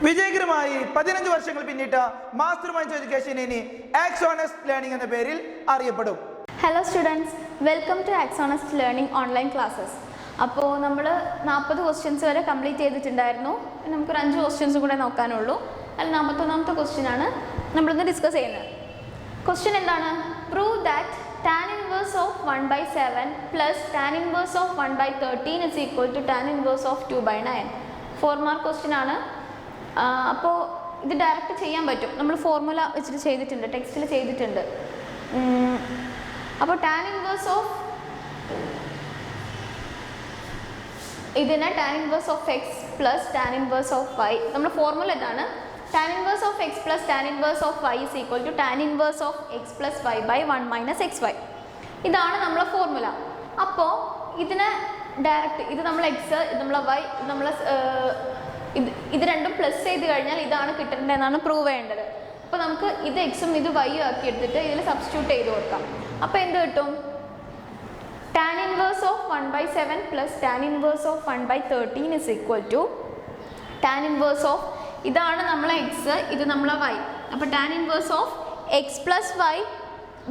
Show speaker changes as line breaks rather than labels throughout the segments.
വിജയകരമായി 15 വർഷങ്ങൾ പിന്നിട്ട മാസ്റ്റർ മൈൻഡ് എഡ്യൂക്കേഷൻ ഇനി ആക്സോണസ്റ്റ് ലേണിംഗ് എന്ന പേരിൽ അറിയപ്പെടും.
ഹലോ സ്റ്റുഡൻസ്, വെൽക്കം ടു ആക്സോണസ്റ്റ് ലേണിംഗ് ഓൺലൈൻ ക്ലാസ്സസ്. അപ്പോൾ നമ്മൾ 40 ക്വസ്റ്റ്യൻസ് വരെ കംപ്ലീറ്റ് ചെയ്തിട്ടുണ്ടായിരുന്നു. നമുക്കൊരു 5 ക്വസ്റ്റ്യൻസ് കൂടെ നോക്കാനുള്ളൂ. അതിൽ 41ാമത്തെ ക്വസ്റ്റ്യനാണ് നമ്മളിന്ന് ഡിസ്കസ് ചെയ്യുന്നത്. ക്വസ്റ്റ്യൻ എന്താണ്? Prove that tan inverse of 1/7 plus tan inverse of 1/13 is equal to tan inverse of 2/9. 4 mark question ആണ്. അപ്പോൾ ഇത് ഡയറക്റ്റ് ചെയ്യാൻ പറ്റും. നമ്മൾ ഫോർമുല വെച്ചിട്ട് ചെയ്തിട്ടുണ്ട്, ടെക്സ്റ്റിൽ ചെയ്തിട്ടുണ്ട്. അപ്പോൾ ടാൻ ഇൻവേഴ്സ് ഓഫ് ഇതിനെ tan inverse of X plus tan inverse of Y, നമ്മുടെ ഫോർമുല ഇതാണ്. Tan inverse of X plus tan inverse of Y is equal to tan inverse of X plus Y by 1 minus X Y. ഇതാണ് നമ്മളെ formula. അപ്പോൾ ഇതിനെ direct ഇത് നമ്മൾ X, ഇത് നമ്മളെ വൈ, നമ്മളെ ഇത് രണ്ടും പ്ലസ് ചെയ്ത് കഴിഞ്ഞാൽ ഇതാണ് കിട്ടേണ്ടതെന്നാണ് പ്രൂവ് ചെയ്യേണ്ടത്. അപ്പോൾ നമുക്ക് ഇത് എക്സും ഇത് വൈയും ആക്കി എടുത്തിട്ട് ഇതിൽ സബ്സ്റ്റിറ്റ്യൂട്ട് ചെയ്ത് കൊടുക്കാം. അപ്പോൾ എന്ത് കിട്ടും? Tan inverse of 1/7 plus tan inverse of 1/13 is equal to tan inverse of, ഇതാണ് നമ്മളെ എക്സ്, ഇത് നമ്മളെ വൈ. അപ്പോൾ tan inverse of X plus Y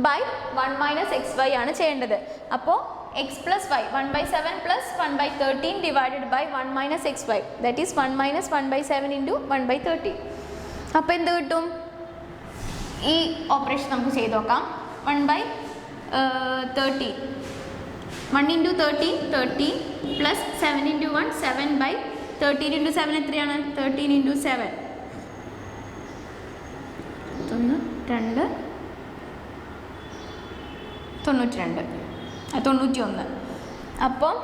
by 1 minus X Y ആണ് ചെയ്യേണ്ടത്. അപ്പോൾ എക്സ് പ്ലസ് വൈ 1/7 പ്ലസ് 1/13 divided by 1 minus X Y, that is 1 minus 1/7 into 1/13. അപ്പോൾ എന്ത് കിട്ടും? ഈ ഓപ്പറേഷൻ നമുക്ക് ചെയ്ത് നോക്കാം. 1/13, 1 ഇൻറ്റു 13 13 പ്ലസ് 7 ഇൻറ്റു 1 7/13 ഇൻറ്റു 7 എത്രയാണ്? 13 ഇൻറ്റു 7 91. അപ്പം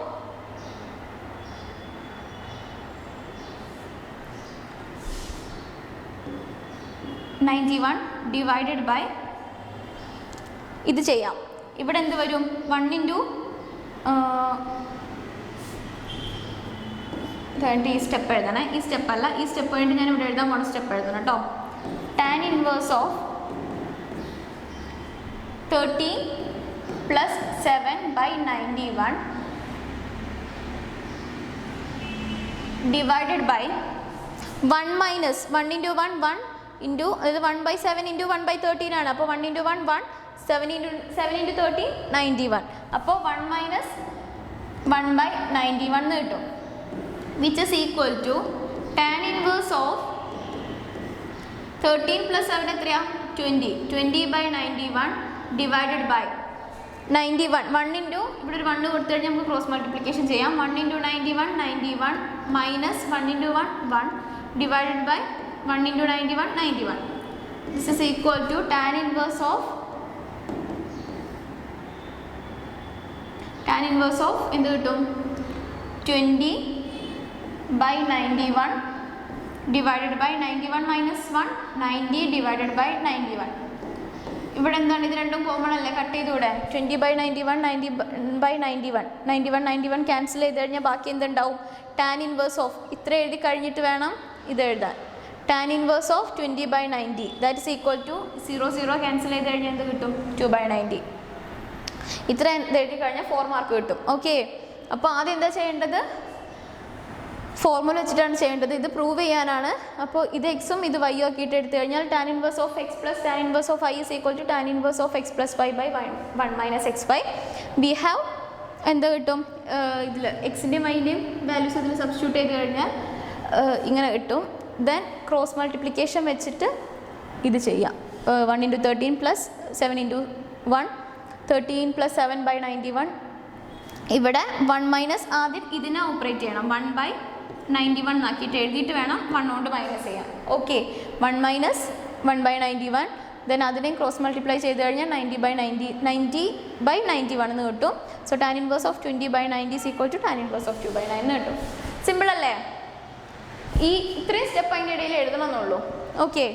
91 ഡിവൈഡഡ് ബൈ, ഇത് ചെയ്യാം. ഇവിടെ എന്ത് വരും? 1 ഇൻറ്റു ഈ സ്റ്റെപ്പ് എഴുതണേ. ഈ സ്റ്റെപ്പല്ല, ഈ സ്റ്റെപ്പ് വേണ്ടി ഞാൻ ഇവിടെ എഴുതാൻ പോണ സ്റ്റെപ്പ് എഴുതണം കേട്ടോ. Tan inverse of 13 plus 7/91 divided by 1 minus 1 into 1 1 into, അതായത് 1/7 ഇൻറ്റു 1/13 ആണ്. അപ്പോൾ 1 ഇൻറ്റു 1 1, 7 ഇൻറ്റു 13 91. അപ്പോൾ 1 മൈനസ് 1/91 എന്ന് കിട്ടും, which is equal to tan inverse of 13 plus 7 എത്രയാ? 20/91 ഡിവൈഡഡ് ബൈ 91. 1 ഇൻറ്റു, ഇവിടെ ഒരു 1 കൊടുത്തു കഴിഞ്ഞാൽ നമുക്ക് ക്രോസ് മൾട്ടിപ്ലിക്കേഷൻ ചെയ്യാം. 1 into 91 minus 1 into 1 1 divided by 1 into 91. This is equal to tan inverse of എന്ത് കിട്ടും? 20/91 divided by 91 minus 1 90 divided by 91. ഇവിടെ എന്താണ്? ഇത് രണ്ടും കോമൺ അല്ലേ, കട്ട് ചെയ്തുകൂടെ? 20/91 90/91 91 ക്യാൻസൽ ചെയ്ത് കഴിഞ്ഞാൽ ബാക്കി എന്തുണ്ടാവും? ടാൻ ഇൻവേഴ്സ് ഓഫ്, ഇത്ര എഴുതി കഴിഞ്ഞിട്ട് വേണം ഇത് എഴുതാൻ. Tan inverse of 20/90 that is equal to 0 cancel ചെയ്ത് കഴിഞ്ഞാൽ എന്ത് കിട്ടും? 2/90. ഇത്ര എഴുതി കഴിഞ്ഞാൽ 4 മാർക്ക് കിട്ടും. ഓക്കെ, അപ്പോൾ ആദ്യം എന്താ ചെയ്യേണ്ടത്? ഫോർമുല വെച്ചിട്ടാണ് ചെയ്യേണ്ടത്. ഇത് പ്രൂവ് ചെയ്യാനാണ്. അപ്പോൾ ഇത് എക്സും ഇത് വൈ ആക്കിയിട്ട് എടുത്തു കഴിഞ്ഞാൽ tan inverse of X plus tan inverse of Y is equal to tan inverse of X plus Y by 1 minus X Y. We have എന്താ കിട്ടും? ഇതിൽ എക്സിൻ്റെയും വൈൻ്റെയും വാല്യൂസ് ഇതിൽ സബ്സ്റ്റിറ്റ്യൂട്ട് ചെയ്ത് കഴിഞ്ഞാൽ ഇങ്ങനെ കിട്ടും. ദെൻ ക്രോസ് മൾട്ടിപ്ലിക്കേഷൻ വെച്ചിട്ട് ഇത് ചെയ്യാം. 1 ഇൻറ്റു 13 പ്ലസ് 7 ഇൻറ്റു 1 13 പ്ലസ് 7/91. ഇവിടെ 1 മൈനസ്, ആദ്യം ഇതിനെ ഓപ്പറേറ്റ് ചെയ്യണം. 1/91 ആക്കിയിട്ട് എഴുതിയിട്ട് വേണം 1 കൊണ്ട് മൈനസ് ചെയ്യാം. Okay, 1 minus 1/91. ദെൻ അതിനെയും ക്രോസ് മൾട്ടിപ്ലൈ ചെയ്ത് കഴിഞ്ഞാൽ 90/91 എന്ന് കിട്ടും. So tan inverse of 20/90 is equal to tan inverse of 2/9 എന്ന് കിട്ടും. സിമ്പിൾ അല്ലേ? ഈ ഇത്രയും സ്റ്റെപ്പ് അതിൻ്റെ ഇടയിൽ എഴുതണമെന്നുള്ളൂ. ഓക്കെ,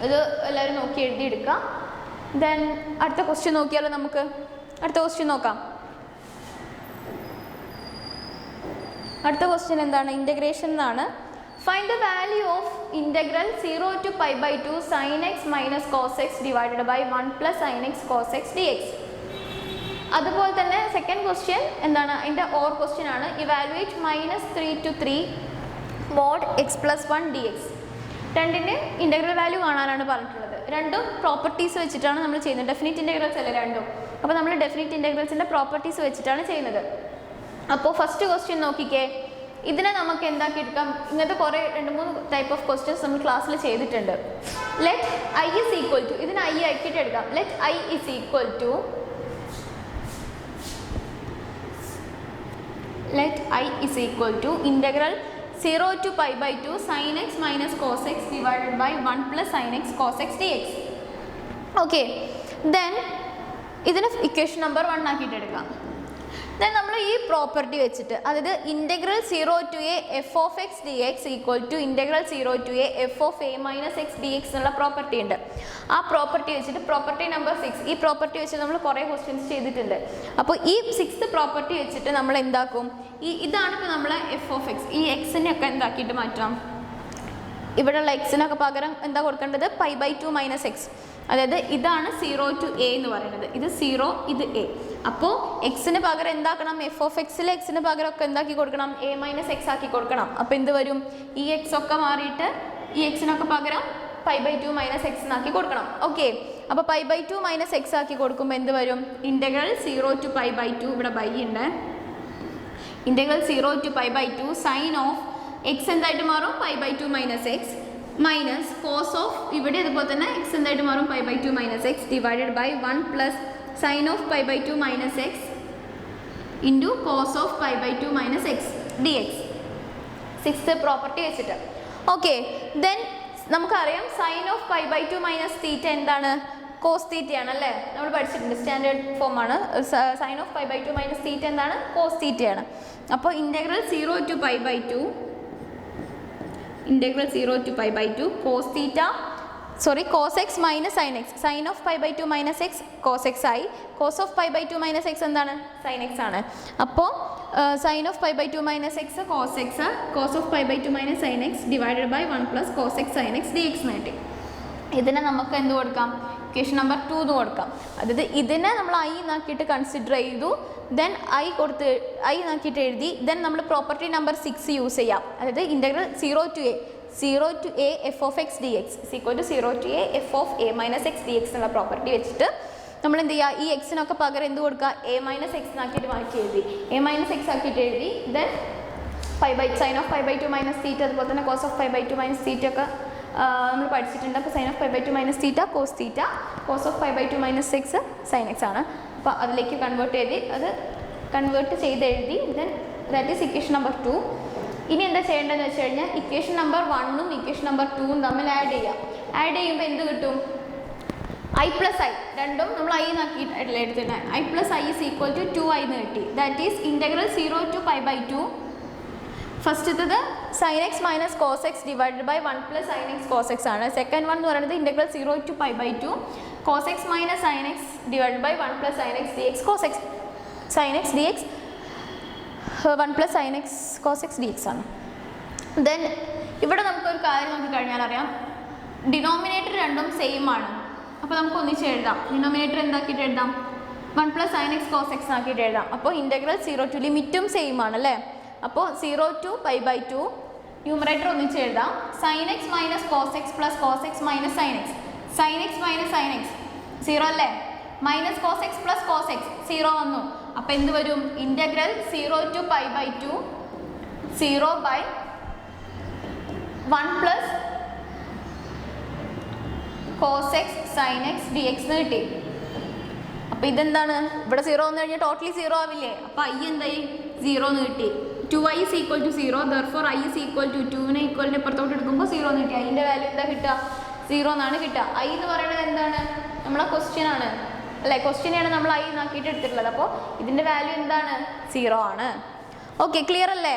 ഇത് എല്ലാവരും നോക്കി എഴുതിയെടുക്കുക. ദെൻ അടുത്ത ക്വസ്റ്റ്യൻ നോക്കിയാലോ? നമുക്ക് അടുത്ത ക്വസ്റ്റ്യൻ നോക്കാം. അടുത്ത ക്വസ്റ്റ്യൻ എന്താണ്? ഇൻ്റഗ്രേഷൻ എന്നാണ്. Find the value of integral 0 to π/2 sin x minus cos X divided by 1 plus sin x cos X dx. അതുപോലെ തന്നെ സെക്കൻഡ് ക്വസ്റ്റ്യൻ എന്താണ്? അതിൻ്റെ ഓർ ക്വസ്റ്റ്യൻ ആണ്. Evaluate -3 to 3 mod X plus 1 D X. രണ്ടിൻ്റെ integral value കാണാനാണ് പറഞ്ഞിട്ടുള്ളത്. രണ്ടും properties വെച്ചിട്ടാണ് നമ്മൾ ചെയ്യുന്നത്. ഡെഫിനിറ്റ് ഇൻ്റഗ്രൽസ് അല്ലേ രണ്ടും. അപ്പോൾ നമ്മൾ ഡെഫിനിറ്റ് ഇൻ്റഗ്രൽസിൻ്റെ പ്രോപ്പർട്ടീസ് വെച്ചിട്ടാണ് ചെയ്യുന്നത്. അപ്പോൾ ഫസ്റ്റ് ക്വസ്റ്റ്യൻ നോക്കിക്കേ. ഇതിനെ നമുക്ക് എന്താക്കി എടുക്കാം? ഇങ്ങനത്തെ കുറേ 2-3 ടൈപ്പ് ഓഫ് ക്വസ്റ്റ്യൻസ് നമ്മൾ ക്ലാസ്സിൽ ചെയ്തിട്ടുണ്ട്. Let I is equal to, ഇതിന് ഐ ആക്കിയിട്ട് എടുക്കാം. Let I is equal to, let I is equal to integral 0 to pi by 2 sin x minus cos x divided by 1 plus sin x cos x dx. Okay, then ഇതിന് equation number 1 ആക്കിയിട്ട് എടുക്കാം. Then നമ്മൾ ഈ property വെച്ചിട്ട്, അതായത് integral 0 to a f of x dx equal to integral 0 to a f of a minus x dx എന്നുള്ള property ഉണ്ട്. ആ പ്രോപ്പർട്ടി വെച്ചിട്ട് പ്രോപ്പർട്ടി നമ്പർ 6, ഈ പ്രോപ്പർട്ടി വെച്ചിട്ട് നമ്മൾ കുറേ ക്വസ്റ്റ്യൻസ് ചെയ്തിട്ടുണ്ട്. അപ്പോൾ ഈ 6th പ്രോപ്പർട്ടി വെച്ചിട്ട് നമ്മൾ എന്താക്കും? ഇതാണ് ഇപ്പോൾ നമ്മളെ എഫ് ഓഫ് എക്സ്. ഈ എക്സിനെയൊക്കെ എന്താക്കിയിട്ട് മാറ്റാം? ഇവിടെയുള്ള എക്സിനൊക്കെ പകരം എന്താ കൊടുക്കേണ്ടത്? π/2 മൈനസ് എക്സ്. അതായത് ഇതാണ് 0 to a എന്ന് പറയുന്നത്. ഇത് 0, ഇത് a. അപ്പോൾ എക്സിന് പകരം എന്താക്കണം? എഫ് ഓഫ് എക്സിൽ എക്സിന് പകരം ഒക്കെ എന്താക്കി കൊടുക്കണം? a മൈനസ് എക്സ് ആക്കി കൊടുക്കണം. അപ്പോൾ എന്ത് വരും? ഈ എക്സ് ഒക്കെ മാറിയിട്ട് ഈ എക്സിനൊക്കെ പകരം π/2 മൈനസ് എക്സ് എന്നാക്കി കൊടുക്കണം. ഓക്കെ, അപ്പോൾ π/2 മൈനസ് എക്സ് ആക്കി കൊടുക്കുമ്പോൾ എന്ത് വരും? ഇൻ്റഗ്രൽ 0 to π/2, ഇവിടെ ബൈ ഉണ്ട്, integral 0 to π/2 sine of X എന്തായിട്ട് മാറും? π/2 minus X minus cos of, ഇവിടെ അതുപോലെ തന്നെ എക്സ് എന്തായിട്ട് മാറും? π/2 minus X divided by 1 plus sine of π/2 minus X into cos of π/2 minus X D X. 6th property വെച്ചിട്ട്. ഓക്കെ, ദെൻ നമുക്കറിയാം sine of π/2 minus theta എന്താണ്? കോസ് തീറ്റയാണ് അല്ലേ? നമ്മൾ പഠിച്ചിട്ടുണ്ട്, സ്റ്റാൻഡേർഡ് ഫോമാണ്. സൈൻ ഓഫ് π/2 മൈനസ് തീറ്റ എന്താണ്? കോസ് തീറ്റയാണ്. അപ്പോൾ integral 0 to π/2, integral 0 to π/2 cos theta, sorry cos X minus sine X. Sine of π/2 minus X cos X ആയി. കോസ് ഓഫ് π/2 മൈനസ് എക്സ് എന്താണ്? സൈൻ എക്സ് ആണ്. അപ്പോൾ sine of π/2 minus X cos X, cos of π/2 minus sine X divided by 1 plus cos X sine X D X എന്ന് കിട്ടി. ഇതിനെ നമുക്ക് എന്ത് കൊടുക്കാം? ഇക്വേഷൻ നമ്പർ 2 എന്ന് കൊടുക്കാം. അതായത് ഇതിനെ നമ്മൾ ഐ എന്നാക്കിയിട്ട് കൺസിഡർ ചെയ്തു, ദെൻ ഐ കൊടുത്ത് ഐ എന്നാക്കിയിട്ട് എഴുതി, ദെൻ നമ്മൾ പ്രോപ്പർട്ടി നമ്പർ 6 യൂസ് ചെയ്യാം. അതായത് integral 0 to a f of x dx is equal to 0 to a f of a minus x dx എന്നുള്ള പ്രോപ്പർട്ടി വെച്ചിട്ട് നമ്മൾ എന്ത് ചെയ്യുക? ഈ എക്സിനൊക്കെ പകരം എന്ത് കൊടുക്കുക? a മൈനസ് എക്സ് എന്നാക്കിയിട്ട് മാറ്റി എഴുതി, a മൈനസ് എക്സ് ആക്കിയിട്ട് എഴുതി. Then sine of π/2 minus theta, അതുപോലെ തന്നെ കോസ് ഓഫ് π/2 മൈനസ് തീറ്റ ഒക്കെ നമ്മൾ പഠിച്ചിട്ടുണ്ട്. അപ്പോൾ sine of π/2 minus theta cos theta, cos of π/2 minus X sine X ആണ്. അപ്പോൾ അതിലേക്ക് കൺവേർട്ട് ചെയ്ത് അത് കൺവേർട്ട് ചെയ്ത് എഴുതി. Then that is equation number 2. ഇനി എന്താ ചെയ്യേണ്ടതെന്ന് വെച്ച് കഴിഞ്ഞാൽ ഇക്വേഷൻ നമ്പർ 1ഉം ഇക്വേഷൻ നമ്പർ 2ഉം തമ്മിൽ ആഡ് ചെയ്യാം. ആഡ് ചെയ്യുമ്പോൾ എന്ത് കിട്ടും? ഐ പ്ലസ് ഐ, രണ്ടും നമ്മൾ ഐ എന്നാക്കിയിട്ടല്ല എടുത്തിട്ട്, I plus I is equal to 2i എന്ന് കിട്ടി. That is integral 0 to π/2. ഫസ്റ്റത്തത് sine X minus cos X divided by 1 plus sine X cos X ആണ്. സെക്കൻഡ് വൺ എന്ന് പറയുന്നത് integral 0 to π/2 cos X minus sine X divided by 1 plus sine X D X cos X sine X D X 1 plus sine X cos X D X ആണ്. Then ഇവിടെ നമുക്കൊരു കാര്യം നോക്കി കഴിഞ്ഞാൽ അറിയാം, ഡിനോമിനേറ്റർ രണ്ടും സെയിം ആണ്. അപ്പോൾ നമുക്ക് ഒന്നിച്ച് എഴുതാം. ഡിനോമിനേറ്റർ എന്താക്കിയിട്ട് എഴുതാം? 1 plus sine X cos X ആക്കിയിട്ട് എഴുതാം. അപ്പോൾ ഇൻ്റഗ്രൽ 0 to ലിമിറ്റും സെയിം ആണ് അല്ലേ? അപ്പോൾ 0 to π/2 ന്യൂമറേറ്റർ ഒന്നിച്ച് എഴുതാം. Sine X minus cos X plus cos X minus sine X, sine X minus sine X 0 അല്ലേ? Minus cos X plus cos X 0 വന്നു. അപ്പോൾ എന്ത് വരും? Integral 0 to π/2 0/1 plus cos X sine X D X എന്ന് കിട്ടി. അപ്പോൾ ഇതെന്താണ്? ഇവിടെ 0 വന്നു കഴിഞ്ഞാൽ ടോട്ടലി 0 ആവില്ലേ? അപ്പോൾ ഐ എന്തായി? 0 എന്ന് കിട്ടി. 2i is equal to 0, therefore i is equal to 2നെ ഈക്വലിൻ്റെ പുറത്തോട്ട് എടുക്കുമ്പോൾ 0 എന്ന് കിട്ടി. അതിൻ്റെ വാല്യൂ എന്താ കിട്ടുക? 0 എന്നാണ് കിട്ടുക. ഐ എന്ന് പറയുന്നത് എന്താണ്? നമ്മളെ ക്വസ്റ്റ്യൻ ആണ് അല്ലേ? ക്വസ്റ്റ്യനെയാണ് നമ്മൾ ഐ എന്നാക്കിയിട്ട് എടുത്തിട്ടുള്ളത്. അപ്പോൾ ഇതിൻ്റെ വാല്യൂ എന്താണ്? 0 ആണ്. ഓക്കെ, ക്ലിയർ അല്ലേ?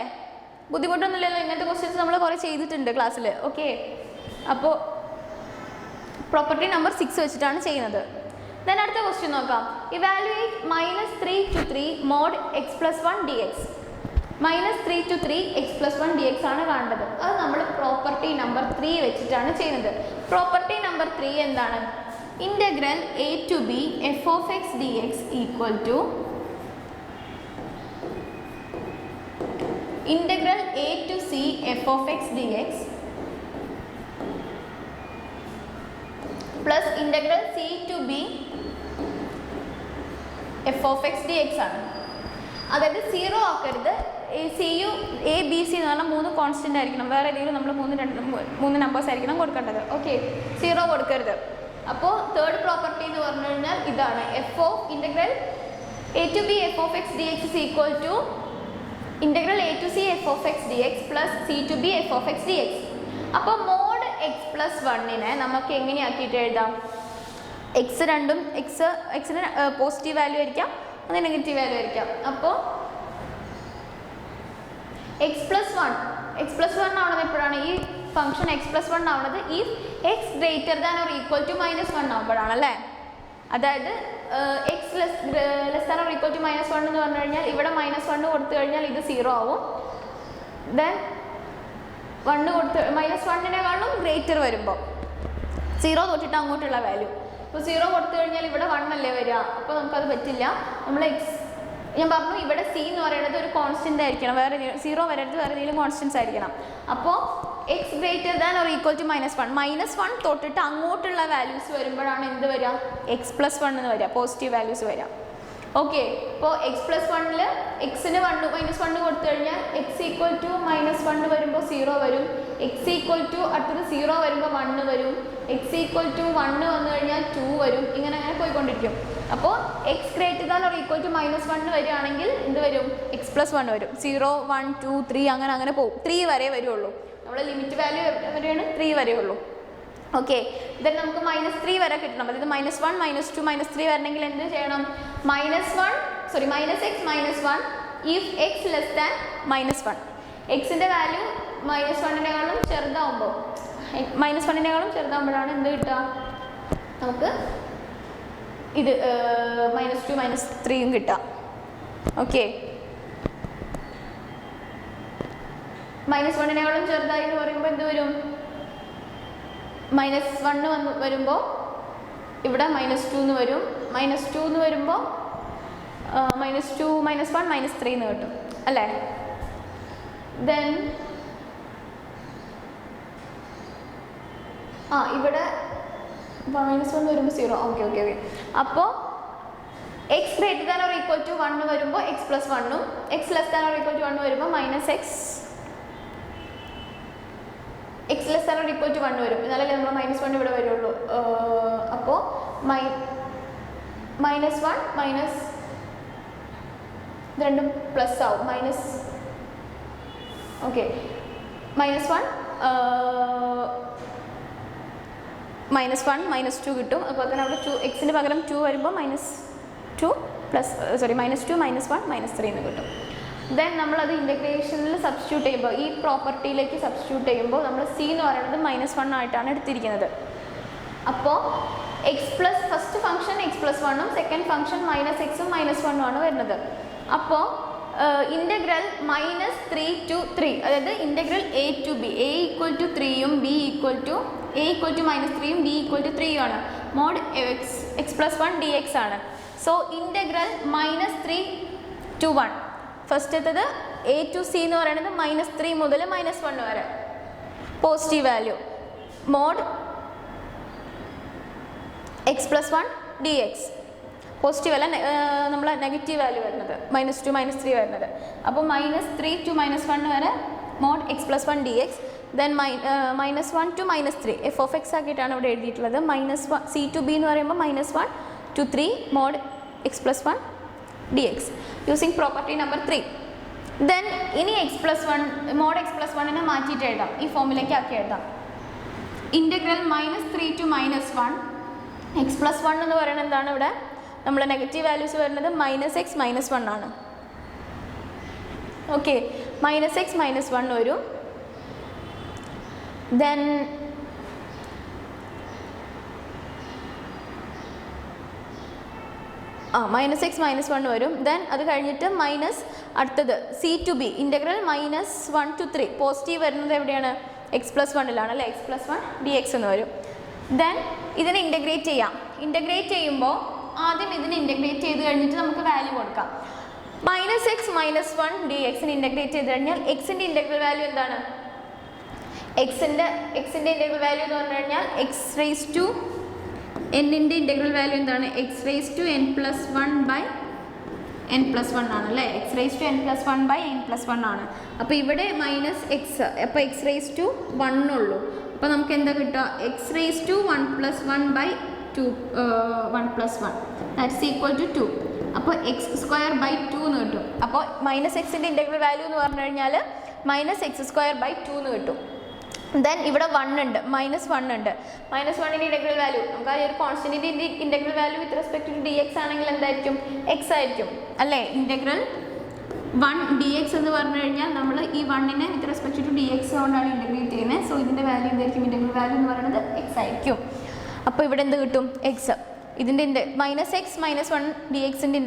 ബുദ്ധിമുട്ടൊന്നുമില്ലല്ലോ. ഇങ്ങനത്തെ ക്വസ്റ്റ്യൻസ് നമ്മൾ കുറേ ചെയ്തിട്ടുണ്ട് ക്ലാസ്സിൽ. ഓക്കെ, അപ്പോൾ പ്രോപ്പർട്ടി നമ്പർ 6 വെച്ചിട്ടാണ് ചെയ്യുന്നത്. ദെൻ അടുത്ത ക്വസ്റ്റ്യൻ നോക്കാം. Evaluate -3 to 3 mod X plus 1 D X. -3 to 3 X plus 1 D X ആണ് കാണേണ്ടത്. അത് നമ്മൾ പ്രോപ്പർട്ടി നമ്പർ 3 വെച്ചിട്ടാണ് ചെയ്യുന്നത്. പ്രോപ്പർട്ടി നമ്പർ 3 എന്താണ്? Integral a to b f of x dx equal to integral a to c f of x dx plus integral c to b f of x dx ആണ്. അതായത് 0 ആക്കരുത്. C U A B C എന്ന് പറഞ്ഞാൽ 3 constant ആയിരിക്കണം. വേറെ ഏതെങ്കിലും നമ്മൾ 3 numbers ആയിരിക്കണം കൊടുക്കേണ്ടത്. ഓക്കെ, 0 കൊടുക്കരുത്. അപ്പോൾ തേർഡ് പ്രോപ്പർട്ടി എന്ന് പറഞ്ഞു കഴിഞ്ഞാൽ ഇതാണ്, F of integral A to B F of X D X is equal to integral A to C F of X D X plus C to B F of X D X. അപ്പോൾ mod X plus വണ്ണിനെ നമുക്ക് എങ്ങനെയാക്കിയിട്ട് എഴുതാം? X രണ്ടും എക്സിന് positive value ആയിരിക്കാം, അത് negative value ആയിരിക്കാം. അപ്പോൾ എക്സ് പ്ലസ് വൺ ആവുന്നത് എപ്പോഴാണ്? ഈ ഫംഗ്ഷൻ എക്സ് പ്ലസ് വൺ ആവുന്നത് ഈ X greater than or equal to -1 ആവുമ്പോഴാണ് അല്ലേ. അതായത് X less than or equal to -1 എന്ന് പറഞ്ഞു കഴിഞ്ഞാൽ ഇവിടെ -1 കൊടുത്തു കഴിഞ്ഞാൽ ഇത് 0 ആവും. ദെൻ 1 കൊടുത്ത് -1നേക്കാളും ഗ്രേറ്റർ വരുമ്പോൾ 0 തൊട്ടിട്ട് അങ്ങോട്ടുള്ള വാല്യൂ. അപ്പോൾ 0 കൊടുത്തു കഴിഞ്ഞാൽ ഇവിടെ 1 അല്ലേ വരിക. അപ്പോൾ നമുക്കത് പറ്റില്ല. നമ്മൾ ഞാൻ പറഞ്ഞു ഇവിടെ സി എന്ന് പറയുന്നത് ഒരു കോൺസ്റ്റൻ്റ് ആയിരിക്കണം, വേറെ 0 വരരുത്, വേറെ ഏതെങ്കിലും കോൺസ്റ്റൻസ് ആയിരിക്കണം. അപ്പോൾ X greater than or equal to -1 തൊട്ടിട്ട് അങ്ങോട്ടുള്ള വാല്യൂസ് വരുമ്പോഴാണ് എന്ത് വരിക? എക്സ് പ്ലസ് 1 എന്ന് വരിക, പോസിറ്റീവ് വാല്യൂസ് വരിക. ഓക്കെ, അപ്പോൾ എക്സ് പ്ലസ് 1ൽ എക്സിന് -1 കൊടുത്തു കഴിഞ്ഞാൽ എക്സ് ഈക്വൽ ടു -1 വരുമ്പോൾ 0 വരും. എക്സ് ഈക്വൽ ടു അടുത്തത് 0 വരുമ്പോൾ 1 വരും. എക്സ് ഈക്വൽ ടു 1 വന്നു കഴിഞ്ഞാൽ 2 വരും. ഇങ്ങനെ പോയിക്കൊണ്ടിരിക്കും. അപ്പോൾ X greater than or equal to -1 വരികയാണെങ്കിൽ എന്ത് വരും? എക്സ് പ്ലസ് 1 വരും. 0, 1, 2, 3 അങ്ങനെ പോകും. 3 വരെ വരുള്ളൂ. നമ്മുടെ ലിമിറ്റ് വാല്യൂ വരെയാണ് 3 വരെ ഉള്ളൂ. ഓക്കെ, ദെൻ നമുക്ക് -3 വരെ കിട്ടണം. അതായത് -1, -2, -3 വരണമെങ്കിൽ എന്ത് ചെയ്യണം? -x-1 if X less than -1. എക്സിൻ്റെ വാല്യൂ -1നേക്കാളും ചെറുതാവുമ്പോൾ -1നേക്കാളും ചെറുതാവുമ്പോഴാണ് എന്ത് കിട്ടുക? നമുക്ക് ഇത് -2, -3യും കിട്ടുക. ഓക്കെ, -1നേക്കാളും ചെറുതായി എന്ന് പറയുമ്പോൾ എന്ത് വരും? -1 വരുമ്പോൾ ഇവിടെ -2 എന്ന് വരും. -2 എന്ന് വരുമ്പോൾ -2, -1, -3 എന്ന് കിട്ടും അല്ലേ. ദെൻ ഇവിടെ -1 വരുമ്പോൾ 0. ഓക്കെ. അപ്പോൾ X greater than or equal to 1 വരുമ്പോൾ എക്സ് പ്ലസ് 1ഉം X less than or equal to 1 വരുമ്പോൾ X less than or equal to 1 വരും. എന്നാലല്ലേ നമ്മൾ -1 ഇവിടെ വരുള്ളൂ. അപ്പോൾ -1 രണ്ടും പ്ലസ് ആവും. ഓക്കെ, -1 -2 കിട്ടും. അപ്പോൾ തന്നെ അവിടെ 2 എക്സിന് പകരം 2 വരുമ്പോൾ -2 -1 -3 എന്ന് കിട്ടും. ദെൻ നമ്മളത് ഇൻ്റഗ്രേഷനിൽ സബ്സ്റ്റിറ്റ്യൂട്ട് ചെയ്യുമ്പോൾ ഈ പ്രോപ്പർട്ടിയിലേക്ക് സബ്സ്റ്റിറ്റ്യൂട്ട് ചെയ്യുമ്പോൾ നമ്മൾ സി എന്ന് പറയുന്നത് -1 ആയിട്ടാണ് എടുത്തിരിക്കുന്നത്. അപ്പോൾ ഫസ്റ്റ് ഫംഗ്ഷൻ x+1ഉം സെക്കൻഡ് ഫംഗ്ഷൻ -xഉം -1ഉം ആണ് വരുന്നത്. അപ്പോൾ ഇൻ്റഗ്രൽ -3 to 3, അതായത് ഇൻ്റഗ്രൽ a to b, a equal to 3യും b ഈക്വൽ ടു -3യും b ഈക്വൽ ടു 3യും ആണ്. മോഡ് x+1 dx ആണ്. സോ ഇൻ്റഗ്രൽ -3 to 1, ഫസ്റ്റത്തത് a to c എന്ന് പറയുന്നത് -3 മുതൽ -1 വരെ positive value. Mod x+1 dx positive അല്ല, നമ്മൾ നെഗറ്റീവ് വാല്യൂ വരുന്നത് -2, -3 വരുന്നത്. അപ്പോൾ -3 to -1 വരെ mod x+1 dx. Then -1 to -3 F of X ആക്കിയിട്ടാണ് ഇവിടെ എഴുതിയിട്ടുള്ളത്. c to b എന്ന് പറയുമ്പോൾ -1 to 3 mod x+1 dx using property number 3. Then ഇനി മോഡ് x+1നെ മാറ്റിയിട്ട് എഴുതാം, ഈ ഫോമിലേക്ക് ആക്കി എഴുതാം. ഇൻ്റഗ്രൽ -3 to -1 x+1 എന്ന് പറയുന്നത് എന്താണ്? ഇവിടെ നമ്മൾ നെഗറ്റീവ് വാല്യൂസ് വരുന്നത് -x -1 ആണ്. ഓക്കെ, -x -1 വരും. ദെൻ -x -1 വരും. ദെൻ അത് കഴിഞ്ഞിട്ട് അടുത്തത് c to b integral -1 to 3 positive വരുന്നത് എവിടെയാണ്? x+1ലാണ് അല്ലേ, x+1 dx എന്ന് വരും. ദെൻ ഇതിനെ ഇൻ്റഗ്രേറ്റ് ചെയ്യുമ്പോൾ ആദ്യം ഇതിനെ ഇൻ്റഗ്രേറ്റ് ചെയ്ത് കഴിഞ്ഞിട്ട് നമുക്ക് വാല്യൂ കൊടുക്കാം. മൈനസ് എക്സ് മൈനസ് 1 ഡി എക്സിന് ഇൻ്റഗ്രേറ്റ് ചെയ്ത് കഴിഞ്ഞാൽ എക്സിൻ്റെ ഇൻ്റഗ്രൽ വാല്യൂ എന്താണ്? എക്സിൻ്റെ ഇൻ്റഗ്രൽ വാല്യൂ എന്ന് പറഞ്ഞു കഴിഞ്ഞാൽ എക്സ് റേസ് ടു എന്നിൻ്റെ ഇൻ്റഗ്രൽ വാല്യൂ എന്താണ്? X raise to N plus 1 by N plus 1 ആണ് അല്ലേ? X raise to N plus 1 by N plus 1 ആണ്. അപ്പോൾ ഇവിടെ മൈനസ് എക്സ്, അപ്പോൾ എക്സ് റേസ് ടു 1 ഉള്ളൂ. അപ്പോൾ നമുക്ക് എന്താ കിട്ടുക? X raise to 1 plus 1 by 2 1 plus 1 that's equal to 2. അപ്പോൾ എക്സ് സ്ക്വയർ ബൈ 2 എന്ന് കിട്ടും. അപ്പോൾ മൈനസ് എക്സിൻ്റെ ഇൻ്റഗ്രൽ വാല്യൂ എന്ന് പറഞ്ഞു കഴിഞ്ഞാൽ മൈനസ് എക്സ് സ്ക്വയർ ബൈ 2 എന്ന് കിട്ടും. ദെൻ ഇവിടെ 1 ഉണ്ട്, മൈനസ് 1 ഉണ്ട്. മൈനസ് 1ൻ്റെ ഇൻ്റഗ്രൽ വാല്യൂ നമുക്ക് ആ ഒരു കോൺസ്റ്റൻറ്റിൻ്റെ integral value with respect to D X ആണെങ്കിൽ എന്തായിരിക്കും? എക്സ് ആയിരിക്കും അല്ലേ? ഇൻ്റഗ്രൽ 1 ഡി എക്സ് എന്ന് പറഞ്ഞു കഴിഞ്ഞാൽ നമ്മൾ ഈ 1നെ with respect to D X കൊണ്ടാണ് ഇൻ്റഗ്രേറ്റ് ചെയ്യുന്നത്. സോ ഇതിൻ്റെ വാല്യൂ എന്തായിരിക്കും? ഇൻ്റഗ്രൽ വാല്യൂ എന്ന് പറയുന്നത് എക്സ് ആയിരിക്കും. അപ്പോൾ ഇവിടെ എന്ത് കിട്ടും? എക്സ്. ഇതിൻ്റെ മൈനസ് എക്സ് മൈനസ് 1 ഡി എക്സിൻ്റെ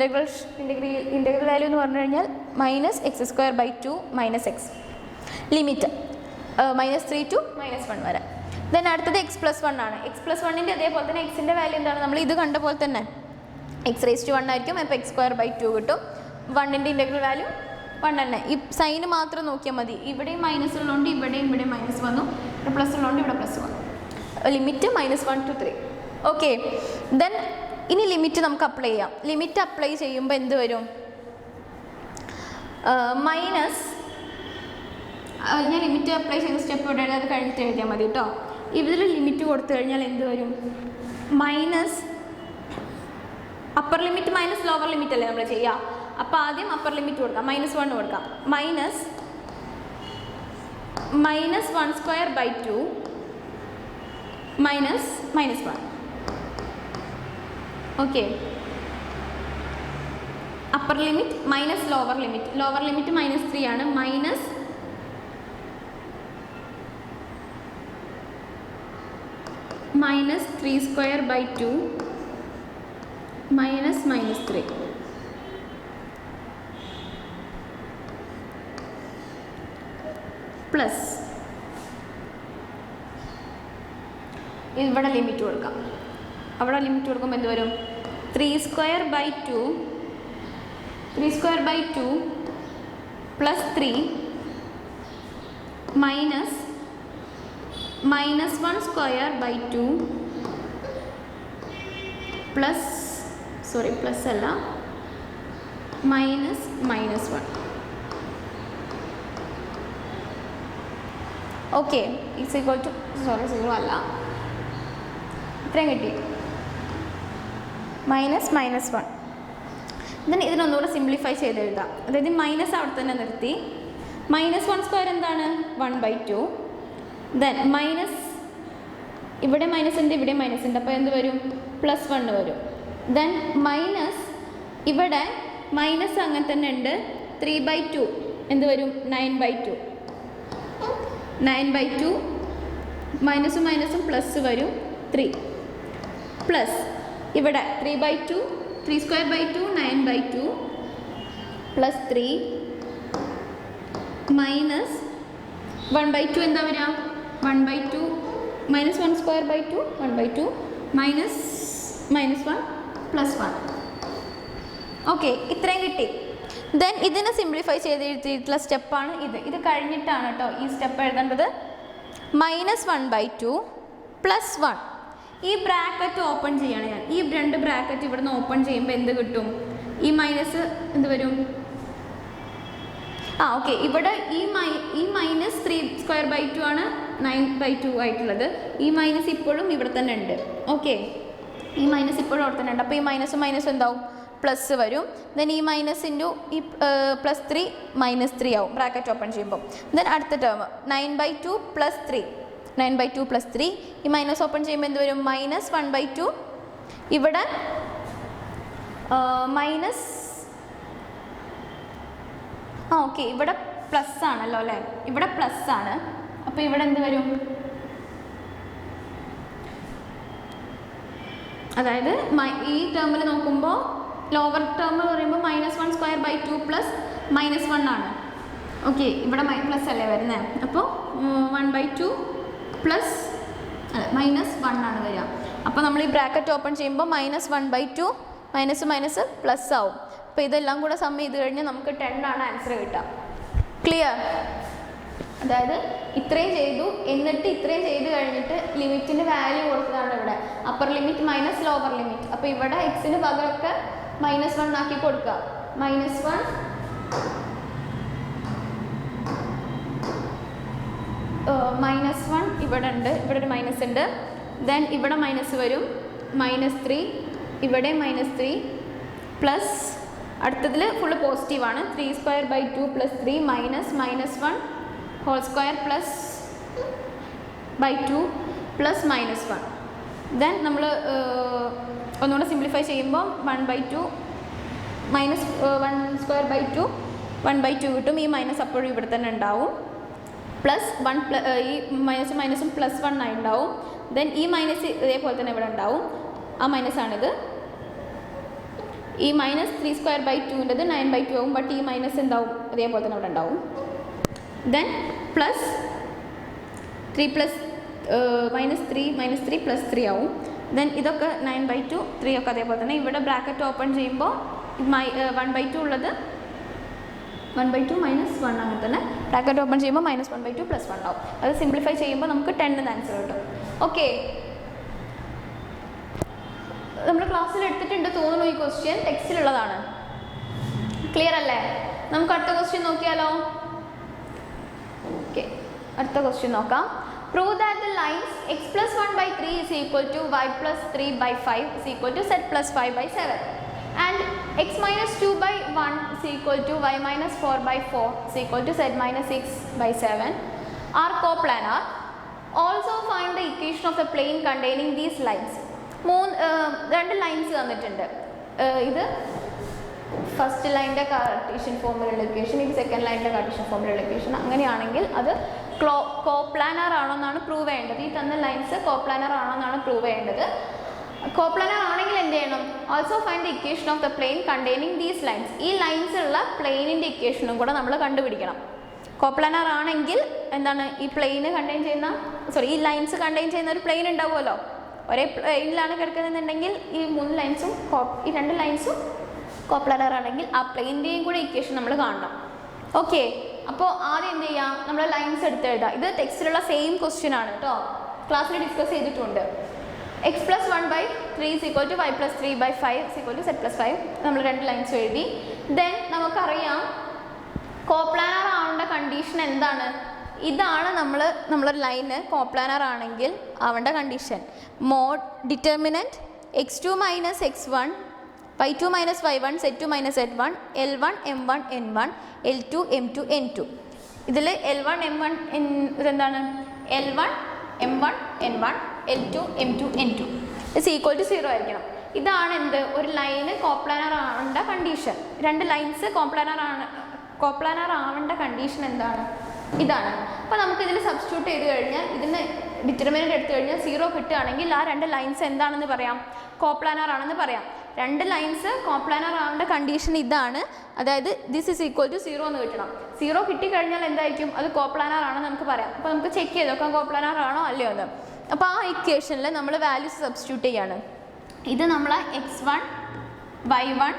ഇൻ്റഗ്രൽ വാല്യൂ എന്ന് പറഞ്ഞു കഴിഞ്ഞാൽ minus X square by 2 minus X. Limit -3 to -1 വരെ. ദെൻ അടുത്തത് എക്സ് പ്ലസ് 1 ആണ്. എക്സ് പ്ലസ് 1ൻ്റെ അതേപോലെ തന്നെ എക്സിൻ്റെ വാല്യൂ എന്താണ്? നമ്മൾ ഇത് കണ്ട പോലെ തന്നെ എക്സ് റേസ് ടു 1 ആയിരിക്കും. അപ്പോൾ എക്സ് സ്ക്വയർ ബൈ 2 കിട്ടും. 1ൻ്റെ ഇൻ്റഗ്രൽ വാല്യൂ 1 തന്നെ. ഈ സൈന് മാത്രം നോക്കിയാൽ മതി. ഇവിടെയും മൈനസ് ഉള്ളതുകൊണ്ട് ഇവിടെയും മൈനസ് വന്നു, ഇവിടെ പ്ലസ് ഉള്ളതുകൊണ്ട് ഇവിടെ പ്ലസ് വന്നു. Limit -1 to 3. ഓക്കെ. ദെൻ ഇനി ലിമിറ്റ് നമുക്ക് അപ്ലൈ ചെയ്യാം. ലിമിറ്റ് അപ്ലൈ ചെയ്യുമ്പോൾ എന്ത് വരും? മൈനസ്, ഞാൻ ലിമിറ്റ് അപ്ലൈ ചെയ്ത സ്റ്റെപ്പ് ഇവിടെ അത് കഴിഞ്ഞിട്ട് എഴുതിയാൽ മതി കേട്ടോ. ഇതിൽ ലിമിറ്റ് കൊടുത്തു കഴിഞ്ഞാൽ എന്ത് വരും? Minus upper limit minus lower limit അല്ലേ നമ്മൾ ചെയ്യുക. അപ്പോൾ ആദ്യം അപ്പർ ലിമിറ്റ് കൊടുക്കാം, -1 കൊടുക്കാം. Minus 1 square by 2 minus -1. Okay. Upper limit minus lower limit -3 ആണ്. -3 സ്ക്വയർ ബൈ 2 -3 പ്ലസ് ഇവിടെ ലിമിറ്റ് കൊടുക്കാം. അവിടെ ലിമിറ്റ് കൊടുക്കുമ്പോൾ എന്ത് വരും? 3 square by 2 plus 3 -1 square by 2 plus plus അല്ല -1. ഓക്കെ. ഇറ്റ്സ് ഈക്വൽ ടു 0 അല്ല, ഇത്രയും കിട്ടി. -1. then ഇതിനൊന്നുകൂടെ സിംപ്ലിഫൈ ചെയ്ത് എഴുതാം. അതായത് മൈനസ് അവിടെ തന്നെ നിർത്തി. -1 സ്ക്വയർ എന്താണ്? 1/2. ദെൻ മൈനസ്, ഇവിടെ മൈനസ് ഉണ്ട്, ഇവിടെ മൈനസ് ഉണ്ട്, അപ്പോൾ എന്ത് വരും? +1 വരും. ദെൻ മൈനസ്, ഇവിടെ മൈനസ് അങ്ങനെ തന്നെ ഉണ്ട്, 3/2 എന്ത് വരും? 9/2. 9/2 മൈനസും മൈനസും പ്ലസ് വരും 3 പ്ലസ് ഇവിടെ 3/2 3 സ്ക്വയർ ബൈ 2 9/2 പ്ലസ് 3 മൈനസ് 1/2 എന്താ വരിക? 1/2 minus 1 square by 2 1/2 minus -1 plus 1. Okay, ഇത്രയും കിട്ടി. ദെൻ ഇതിനെ സിംപ്ലിഫൈ ചെയ്ത് എഴുതിയിട്ടുള്ള സ്റ്റെപ്പാണ് ഇത് കഴിഞ്ഞിട്ടാണ് കേട്ടോ ഈ സ്റ്റെപ്പ് എഴുതേണ്ടത്. -1/2 പ്ലസ് 1. ഈ ബ്രാക്കറ്റ് ഓപ്പൺ ചെയ്യാണ് ഞാൻ. ഈ രണ്ട് ബ്രാക്കറ്റ് ഇവിടെ നിന്ന് ഓപ്പൺ ചെയ്യുമ്പോൾ എന്ത് കിട്ടും? ഈ മൈനസ് എന്ത് വരും? ഓക്കെ, ഇവിടെ ഈ -3 സ്ക്വയർ ബൈ 2 ആണ് 9/2 ആയിട്ടുള്ളത്. ഈ മൈനസ് ഇപ്പോഴും ഇവിടെ തന്നെ ഉണ്ട്. ഓക്കെ, ഈ മൈനസ് ഇപ്പോഴും അവിടെ തന്നെ ഉണ്ട്. അപ്പോൾ ഈ മൈനസും എന്താവും? പ്ലസ് വരും. ദെൻ ഈ മൈനസ് ഇൻറ്റു ഈ +3 -3 ആവും ബ്രാക്കറ്റ് ഓപ്പൺ ചെയ്യുമ്പോൾ. ദെൻ അടുത്ത ടേം 9/2 പ്ലസ് 3 9/2 പ്ലസ് 3. ഈ മൈനസ് ഓപ്പൺ ചെയ്യുമ്പോൾ എന്ത് വരും? -1/2. ഇവിടെ മൈനസ് ഓക്കെ, ഇവിടെ പ്ലസ് ആണല്ലോ അല്ലേ? ഇവിടെ പ്ലസ് ആണ്. അപ്പോൾ ഇവിടെ എന്ത് വരും? അതായത് ഈ ടേമിൽ നോക്കുമ്പോൾ ലോവർ ടേം എന്ന് പറയുമ്പോൾ -1 സ്ക്വയർ ബൈ 2 പ്ലസ് -1 ആണ്. ഓക്കെ, ഇവിടെ പ്ലസ് അല്ലേ വരുന്നത്? അപ്പോൾ 1/2 പ്ലസ് -1 ആണ് വരിക. അപ്പോൾ നമ്മൾ ഈ ബ്രാക്കറ്റ് ഓപ്പൺ ചെയ്യുമ്പോൾ -1/2 മൈനസ് പ്ലസ് ആവും. അപ്പോൾ ഇതെല്ലാം കൂടെ സം ചെയ്ത് കഴിഞ്ഞാൽ നമുക്ക് 10 ആണ് ആൻസർ കിട്ടുക. ക്ലിയർ? അതായത് ഇത്രയും ചെയ്തു, എന്നിട്ട് ഇത്രയും ചെയ്ത് കഴിഞ്ഞിട്ട് ലിമിറ്റിൻ്റെ വാല്യൂ കൊടുത്തതാണ് ഇവിടെ. Upper limit minus lower limit. അപ്പോൾ ഇവിടെ എക്സിന് പകരമൊക്കെ -1 ആക്കി കൊടുക്കുക. -1 -1 ഇവിടെ ഉണ്ട്, ഇവിടെ ഒരു മൈനസ് ഉണ്ട്. ദെൻ ഇവിടെ മൈനസ് വരും, -3, ഇവിടെ -3 പ്ലസ് അടുത്തതിൽ ഫുള്ള് പോസിറ്റീവാണ്. 3² 2 + 3 -1 whole square plus /2 plus -1. Then നമ്മൾ ഒന്നുകൂടെ സിംപ്ലിഫൈ ചെയ്യുമ്പോൾ 1/2 -1² 1/2 കിട്ടും. ഈ മൈനസ് അപ്പോഴും ഇവിടെ തന്നെ ഉണ്ടാവും. പ്ലസ് 1 ഈ മൈനസും +1 ആയി ഉണ്ടാവും. ദെൻ ഈ മൈനസ് ഇതേപോലെ തന്നെ ഇവിടെ ഉണ്ടാവും. ആ മൈനസാണിത്. ഈ -3² 9/2 ആവും. ബട്ട് ഈ മൈനസ് എന്താവും? അതേപോലെ തന്നെ ഇവിടെ ഉണ്ടാവും. ദെൻ പ്ലസ് 3 + 3 ആവും. ദെൻ ഇതൊക്കെ 9/2 3 ഒക്കെ അതേപോലെ തന്നെ. ഇവിടെ ബ്രാക്കറ്റ് ഓപ്പൺ ചെയ്യുമ്പോൾ 1/2 ഉള്ളത് 1/2 -1 അങ്ങനെ തന്നെ. ബ്രാക്കറ്റ് ഓപ്പൺ ചെയ്യുമ്പോൾ -1/2 + 1 ആവും. അത് സിംപ്ലിഫൈ ചെയ്യുമ്പോൾ നമുക്ക് 10 ആൻസർ കിട്ടും. ഓക്കെ, നമ്മൾ ക്ലാസ്സിൽ എടുത്തിട്ടുണ്ട് തോന്നുന്നു. ഈ ക്വസ്റ്റ്യൻ ടെക്സ്റ്റിലുള്ളതാണ്. ക്ലിയർ അല്ലേ? നമുക്ക് അടുത്ത ക്വസ്റ്റ്യൻ നോക്കിയാലോ? ഓക്കെ, അടുത്ത ക്വസ്റ്റ്യൻ നോക്കാം. Prove that the lines x + 1/3 = y + 3/5 = z + 5/7 and x - 2/1 = y - 4/4 = z - 6/7 are coplanar. Also find the equation of the plane containing these lines. രണ്ട് ലൈൻസ് തന്നിട്ടുണ്ട്. ഇത് ഫസ്റ്റ് ലൈൻ്റെ കാർട്ടീഷ്യൻ ഫോമിലുള്ള ഇക്വേഷൻ, ഇത് സെക്കൻഡ് ലൈൻ്റെ കാർട്ടീഷ്യൻ ഫോമിലുള്ള equation. അങ്ങനെയാണെങ്കിൽ അത് coplanar ആണോ എന്നാണ് പ്രൂവ് ചെയ്യേണ്ടത്. ഈ തന്ന ലൈൻസ് കോപ്ലാനർ ആണോ എന്നാണ് പ്രൂവ് ചെയ്യേണ്ടത്. കോപ്ലാനർ ആണെങ്കിൽ എന്ത് ചെയ്യണം? Also find the equation of the plane containing these lines. ഈ ലൈൻസ് ഉള്ള പ്ലെയിനിൻ്റെ ഇക്വേഷനും കൂടെ നമ്മൾ കണ്ടുപിടിക്കണം. കോപ്ലാനർ ആണെങ്കിൽ എന്താണ്? ഈ പ്ലെയിന് കണ്ടെയ്ൻ ചെയ്യുന്ന ഈ ലൈൻസ് കണ്ടെയ്ൻ ചെയ്യുന്ന ഒരു പ്ലെയിൻ ഉണ്ടാവുമല്ലോ. ഒരേ പ്ലെയിനിലാണ് കിടക്കുന്നതെന്നുണ്ടെങ്കിൽ ഈ 3 ലൈൻസും ഈ 2 ലൈൻസും കോപ്ലാനർ ആണെങ്കിൽ ആ പ്ലെയിൻ്റെയും കൂടെ ഇക്വേഷൻ നമ്മൾ കാണണം. ഓക്കെ, അപ്പോൾ ആദ്യം എന്ത് ചെയ്യാം? നമ്മൾ ലൈൻസ് എടുത്ത് എഴുതാം. ഇത് ടെക്സ്റ്റിലുള്ള സെയിം ക്വസ്റ്റ്യൻ ആണ് കേട്ടോ, ക്ലാസ്സിൽ ഡിസ്കസ് ചെയ്തിട്ടുണ്ട്. x + 1/3 = y + 3/5 = z + 5. നമ്മൾ 2 ലൈൻസ് എഴുതി. ദെൻ നമുക്കറിയാം കോപ്ലാനർ ആവേണ്ട കണ്ടീഷൻ എന്താണ്? ഇതാണ് നമ്മളൊരു ലൈന് കോപ്ലാനർ ആണെങ്കിൽ ആവേണ്ട condition. Mode determinant x2 - x1 y2 - y1 z2 - z1 L1 M1 N1 L2 M2 N2. ഇതിൽ L1 M1 ഇതെന്താണ്? L1 M1 N1 L2 M2 N2 = 0 ആയിരിക്കണം. ഇതാണ് എന്ത്? ഒരു ലൈന് കോപ്ലാനർ ആവേണ്ട കണ്ടീഷൻ. 2 ലൈൻസ് കോപ്ലാനർ ആവേണ്ട കണ്ടീഷൻ എന്താണ്? ഇതാണ്. അപ്പോൾ നമുക്കിതിൽ സബ്സ്റ്റിറ്റ്യൂട്ട് ചെയ്ത് കഴിഞ്ഞാൽ, ഇതിന് ഡിറ്റർമിനൻ്റ് എടുത്തു കഴിഞ്ഞാൽ 0 കിട്ടുകയാണെങ്കിൽ ആ 2 ലൈൻസ് എന്താണെന്ന് പറയാം? കോപ്ലാനർ ആണെന്ന് പറയാം. 2 ലൈൻസ് കോപ്ലാനർ ആവേണ്ട കണ്ടീഷൻ ഇതാണ്. അതായത് ദിസ് = 0 എന്ന് കിട്ടണം. 0 കിട്ടിക്കഴിഞ്ഞാൽ എന്തായിരിക്കും? അത് കോപ്ലാനർ ആണെന്ന് നമുക്ക് പറയാം. അപ്പോൾ നമുക്ക് ചെക്ക് ചെയ്ത് നോക്കാം കോപ്ലാനർ ആണോ അല്ലയോ എന്ന്. അപ്പോൾ ആ ഇക്വേഷനിൽ നമ്മൾ വാല്യൂസ് സബ്സ്റ്റിറ്റ്യൂട്ട് ചെയ്യാണ്. ഇത് നമ്മൾ x1 y1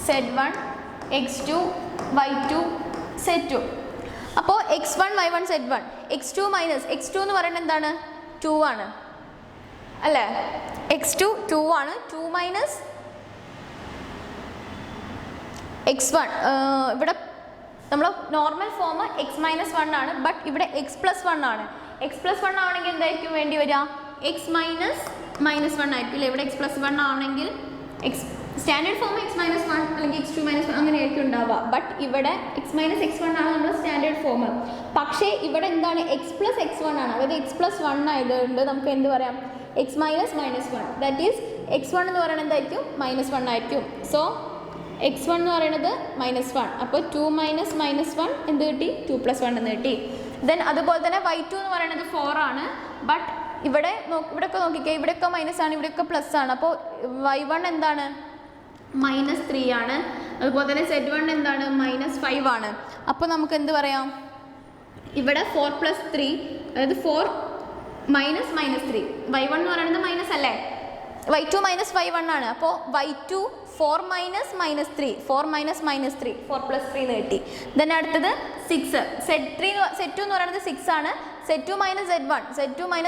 z1 x2 y2 z2. അപ്പോൾ x1 y1 z1 x2 എന്ന് പറയുന്നത് എന്താണ്? 2 ആണ് അല്ലേ? x2 2 ആണ്. 2 മൈനസ് x1 ഇവിടെ നമ്മൾ നോർമൽ ഫോം x - 1 ആണ്. ബട്ട് ഇവിടെ x + 1 ആണ്. x + 1 ആണെങ്കിൽ എന്തായിരിക്കും വേണ്ടി വരിക? x - -1 ആയിരിക്കും. ഇവിടെ x + 1 ആണെങ്കിൽ സ്റ്റാൻഡേർഡ് ഫോം x - 1 അല്ലെങ്കിൽ x2 - 1 അങ്ങനെ ആയിരിക്കും ഉണ്ടാവുക. ബട്ട് ഇവിടെ x - x1 ആണ് നമ്മുടെ സ്റ്റാൻഡേർഡ് ഫോം. പക്ഷേ ഇവിടെ എന്താണ്? x + x1 ആണ്. അതായത് x + 1 ആയതുകൊണ്ട് നമുക്ക് എന്ത് പറയാം? x - -1. ദാറ്റ് ഈസ് x1 എന്ന് പറയുന്നത് എന്തായിരിക്കും? -1 ആയിരിക്കും. സോ x1 എന്ന് പറയുന്നത് -1. അപ്പോൾ 2 - -1 എന്ത് കിട്ടി? 2 + 1 എന്ന് കിട്ടി. ദെൻ അതുപോലെ തന്നെ y2 എന്ന് പറയുന്നത് 4 ആണ്. ബട്ട് ഇവിടെയൊക്കെ നോക്കിക്കേ, ഇവിടെയൊക്കെ മൈനസ് ആണ്, ഇവിടെയൊക്കെ പ്ലസ് ആണ്. അപ്പോൾ y1 എന്താണ്? -3 ആണ്. അതുപോലെ തന്നെ z1 എന്താണ്? -5 ആണ്. അപ്പോൾ നമുക്ക് എന്ത് പറയാം? ഇവിടെ 4 + 3 അതായത് 4 - -3 y1 എന്ന് പറയുന്നത് മൈനസ് അല്ലേ? y2 മൈനസ് y1 ആണ്. അപ്പോൾ y2 4 minus minus 3, 4 minus minus 3, 4 plus 3 എന്ന് കിട്ടി. ദെൻ അടുത്തത് 6, z2 എന്ന് പറയുന്നത് 6 ആണ്. z2 മൈനസ്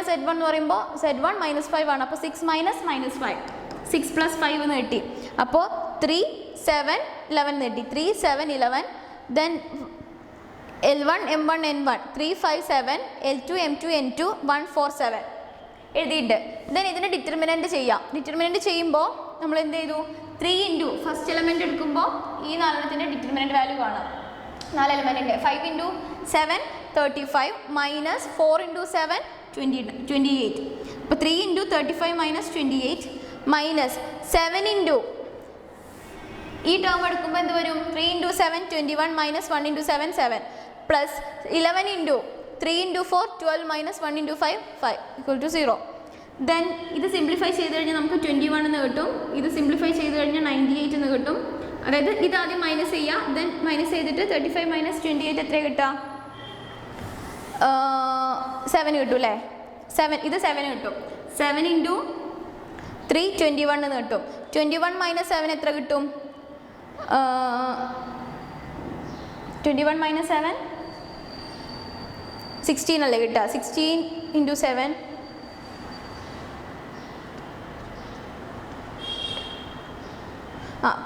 z1 എന്ന് പറയുമ്പോൾ z1 മൈനസ് 5 ആണ്. അപ്പോൾ 6 മൈനസ് മൈനസ് 5, 6 പ്ലസ് 5 എന്ന് കിട്ടി. അപ്പോൾ 3 7 11 എന്ന് കിട്ടി. 3 7 11. Then L1 M1 N1 3 5 7, L2 M2 N2 1 4 7 എഴുതിയിട്ട്. ദെൻ ഇതിൻ്റെ ഡിറ്റർമിനൻറ്റ് ചെയ്യാം. ഡിറ്റർമിനൻറ്റ് ചെയ്യുമ്പോൾ നമ്മൾ എന്ത് ചെയ്തു? 3 ഇൻറ്റു ഫസ്റ്റ് എലമെൻറ്റ് എടുക്കുമ്പോൾ ഈ 4 ഡിറ്റർമിനൻറ്റ് വാല്യൂ കാണാം. 4 എലമെൻറ്റിൻ്റെ 5 ഇൻറ്റു 7 35 മൈനസ് 4 ഇൻറ്റു 7 28. അപ്പോൾ 3 ഇൻറ്റു 35 മൈനസ് 28 മൈനസ് 7 ഇൻറ്റു ഈ ടേം എടുക്കുമ്പോൾ എന്ത് വരും? 3 into 7 21 minus 1 into 7 7 plus 11 into 3 into 4 12 minus 1 into 5 5 equal to 0. Then ഇത് സിംപ്ലിഫൈ ചെയ്ത് കഴിഞ്ഞാൽ നമുക്ക് 21 എന്ന് കിട്ടും. ഇത് സിംപ്ലിഫൈ ചെയ്ത് കഴിഞ്ഞാൽ 98 എന്ന് കിട്ടും. അതായത് ഇത് ആദ്യം മൈനസ് ചെയ്യുക. ദെൻ മൈനസ് ചെയ്തിട്ട് 35 മൈനസ് 28 എത്ര കിട്ടുക? 7 കിട്ടും അല്ലേ? 7 ഇത് 7 കിട്ടും. 7 ഇൻറ്റു 3 21 എന്ന് കിട്ടും. 21 മൈനസ് 7 എത്ര കിട്ടും? 21 മൈനസ് 7 16 അല്ലേ കിട്ടുക? 16 ഇൻറ്റു 7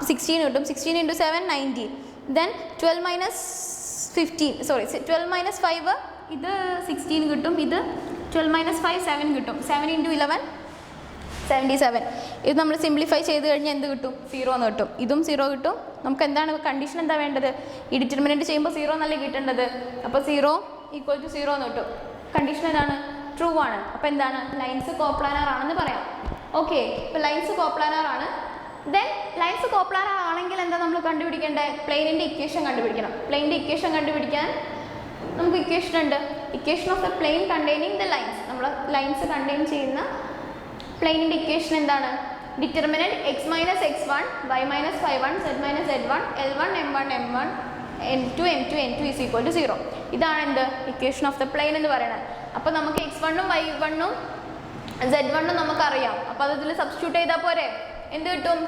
16 കിട്ടും. 16 ഇൻറ്റു 7 90. ദെൻ 12 മൈനസ് 12 മൈനസ് 5 ഇത് 16 കിട്ടും. ഇത് 12 മൈനസ് 5 7 കിട്ടും. 7 ഇൻറ്റു 11 77. ഇത് നമ്മൾ സിംപ്ലിഫൈ ചെയ്ത് കഴിഞ്ഞാൽ എന്ത് കിട്ടും? 0 എന്ന് കിട്ടും. ഇതും 0 കിട്ടും. നമുക്ക് എന്താണ് കണ്ടീഷൻ എന്താ വേണ്ടത്? ഈ ഡിറ്റർമിനൻറ്റ് ചെയ്യുമ്പോൾ 0 എന്നല്ലേ കിട്ടേണ്ടത്. അപ്പോൾ 0 ഈക്വൽ ടു 0 എന്ന് കിട്ടും. കണ്ടീഷൻ ഏതാണ്? ട്രൂ ആണ്. അപ്പോൾ എന്താണ്? ലൈൻസ് കോപ്ലാനാർ ആണെന്ന് പറയാം. ഓക്കെ, ഇപ്പോൾ ലൈൻസ് കോപ്ലാനാർ ആണ്. ദെൻ ലൈൻസ് കോപ്ലാനാർ ആണെങ്കിൽ എന്താ നമ്മൾ കണ്ടുപിടിക്കേണ്ടത്? പ്ലെയിനിൻ്റെ ഇക്വേഷൻ കണ്ടുപിടിക്കണം. പ്ലെയിനിൻ്റെ ഇക്വേഷൻ കണ്ടുപിടിക്കാൻ നമുക്ക് ഇക്വേഷൻ ഉണ്ട്. Equation of the plane containing the lines. നമ്മൾ ലൈൻസ് കണ്ടെയ്ൻ ചെയ്യുന്ന പ്ലെയിനിൻ്റെ ഇക്വേഷൻ എന്താണ്? ഡിറ്റർമിനൻറ്റ് x മൈനസ് x1 y മൈനസ് y1 z മൈനസ് z1 L1 M1 M1 N2 M2 N2 is equal to 0. ഇതാണ് എന്ത്? ഇക്വേഷൻ ഓഫ് ദ പ്ലെയിൻ എന്ന് പറയുന്നത്. അപ്പോൾ നമുക്ക് x1ഉം y1ഉം z1ഉം നമുക്കറിയാം. അപ്പോൾ അത് ഇതിൽ സബ്സ്റ്റിറ്റ്യൂട്ട് ചെയ്താൽ പോരെ? എന്ത് കിട്ടും?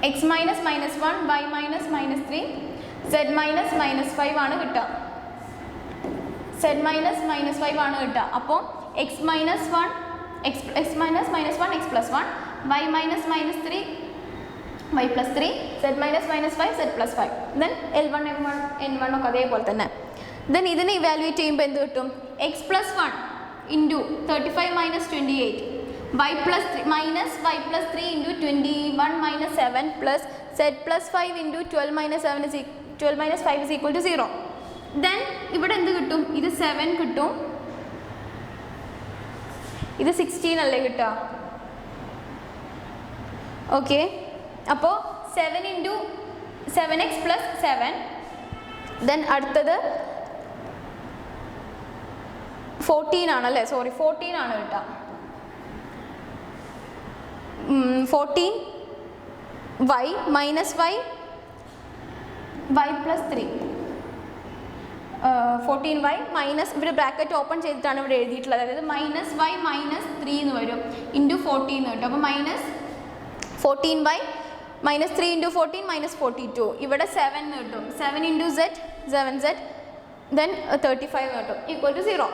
x minus minus 1 y minus minus 3 z minus minus 5 ആണ് കിട്ടുക. z മൈനസ് മൈനസ് 5 ആണ് കിട്ടുക. അപ്പോൾ x minus 1 x minus minus 1 x plus 1 y minus minus 3 y plus 3 z minus minus 5 z plus 5. Then L1 M1 N1 ഒക്കെ അതേപോലെ തന്നെ. Then ഇതിനെ evaluate ചെയ്യുമ്പോൾ എന്ത് കിട്ടും? x plus 1 into 35 minus 28 y plus 3 minus y plus 3 into 21 minus 7 plus z plus 5 into 12 minus 5 is equal to 0. Then ഇവിടെ എന്ത് കിട്ടും? ഇത് 7 കിട്ടും. ഇത് 16 അല്ലേ കിട്ടുക? ഓക്കെ, അപ്പോൾ 7 ഇൻറ്റു 7x പ്ലസ് 7. ദെൻ അടുത്തത് 14 ആണല്ലേ? സോറി 14 ആണ് കിട്ടുക. 14 y minus y plus 3 14y minus ഇവിടെ ബ്രാക്കറ്റ് ഓപ്പൺ ചെയ്തിട്ടാണ് ഇവിടെ എഴുതിയിട്ടുള്ളത്. അതായത് മൈനസ് y മൈനസ് 3 എന്ന് വരും ഇൻറ്റു 14 എന്ന് കിട്ടും. അപ്പോൾ minus 14y minus 3 into 14 minus 42. ഇവിടെ 7 എന്ന് കിട്ടും. 7 ഇൻറ്റു z 7z ദെൻ 35 കിട്ടും ഈക്വൽ ടു 0.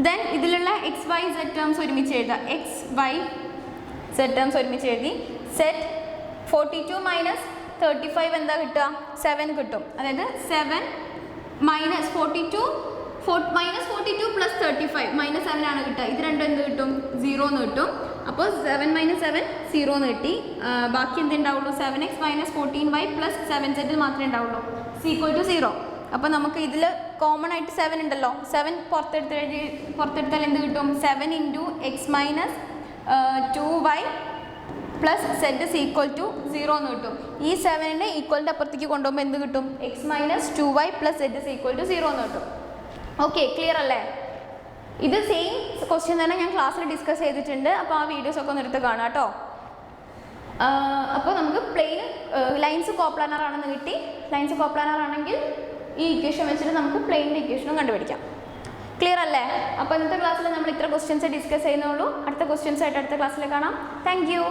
ദെൻ ഇതിലുള്ള എക്സ് വൈ സെഡ് ടേംസ് ഒരുമിച്ച് എഴുതാം. എക്സ് വൈ സെഡ് ടേംസ് ഒരുമിച്ച് എഴുതി. സെറ്റ് 42 മൈനസ് 35 എന്താ കിട്ടുക? 7 കിട്ടും. അതായത് 7 മൈനസ് 42 പ്ലസ് 35 മൈനസ് 7 ആണ് കിട്ടുക. ഇത് രണ്ടും എന്ത് കിട്ടും? 0 എന്ന് കിട്ടും. അപ്പോൾ 7 മൈനസ് 7 0 എന്ന് കിട്ടി. ബാക്കി എന്ത് ഉണ്ടാവുള്ളൂ? 7x minus 14y plus 7z മാത്രമേ ഉണ്ടാവുള്ളൂ. Equal to 0. അപ്പോൾ നമുക്ക് ഇതിൽ കോമൺ ആയിട്ട് 7 ഉണ്ടല്ലോ. 7 പുറത്തെടുത്താൽ എന്ത് കിട്ടും? 7 into X minus 2y plus Z is equal to 0 എന്ന് കിട്ടും. ഈ 7നെ ഈക്വലിൻ്റെ അപ്പുറത്തേക്ക് കൊണ്ടുപോകുമ്പോൾ എന്ത് കിട്ടും? X minus 2y plus Z is equal to 0 എന്ന് കിട്ടും. ഓക്കെ, ക്ലിയർ അല്ലേ? ഇത് സെയിം ക്വസ്റ്റ്യൻ തന്നെ ഞാൻ ക്ലാസ്സിൽ ഡിസ്കസ് ചെയ്തിട്ടുണ്ട്. അപ്പോൾ ആ വീഡിയോസൊക്കെ ഒന്ന് എടുത്ത് കാണാം കേട്ടോ. അപ്പോൾ നമുക്ക് പ്ലെയിൻ ലൈൻസ് കോപ്ലാനർ ആണെന്ന് കിട്ടി. ലൈൻസ് കോപ്ലാനർ ആണെങ്കിൽ ഈ ഇക്വേഷൻ വെച്ചിട്ട് നമുക്ക് പ്ലെയിനിൻ്റെ ഇക്വേഷനും കണ്ടുപിടിക്കാം. ക്ലിയർ അല്ലേ? അപ്പോൾ ഇന്നത്തെ ക്ലാസ്സിൽ നമ്മൾ ഇത്ര ക്വസ്റ്റ്യൻസ് ഡിസ്കസ് ചെയ്യുന്നുള്ളൂ. അടുത്ത ക്വസ്റ്റ്യൻസ് ആയിട്ട് അടുത്ത ക്ലാസ്സിൽ കാണാം. Thank you.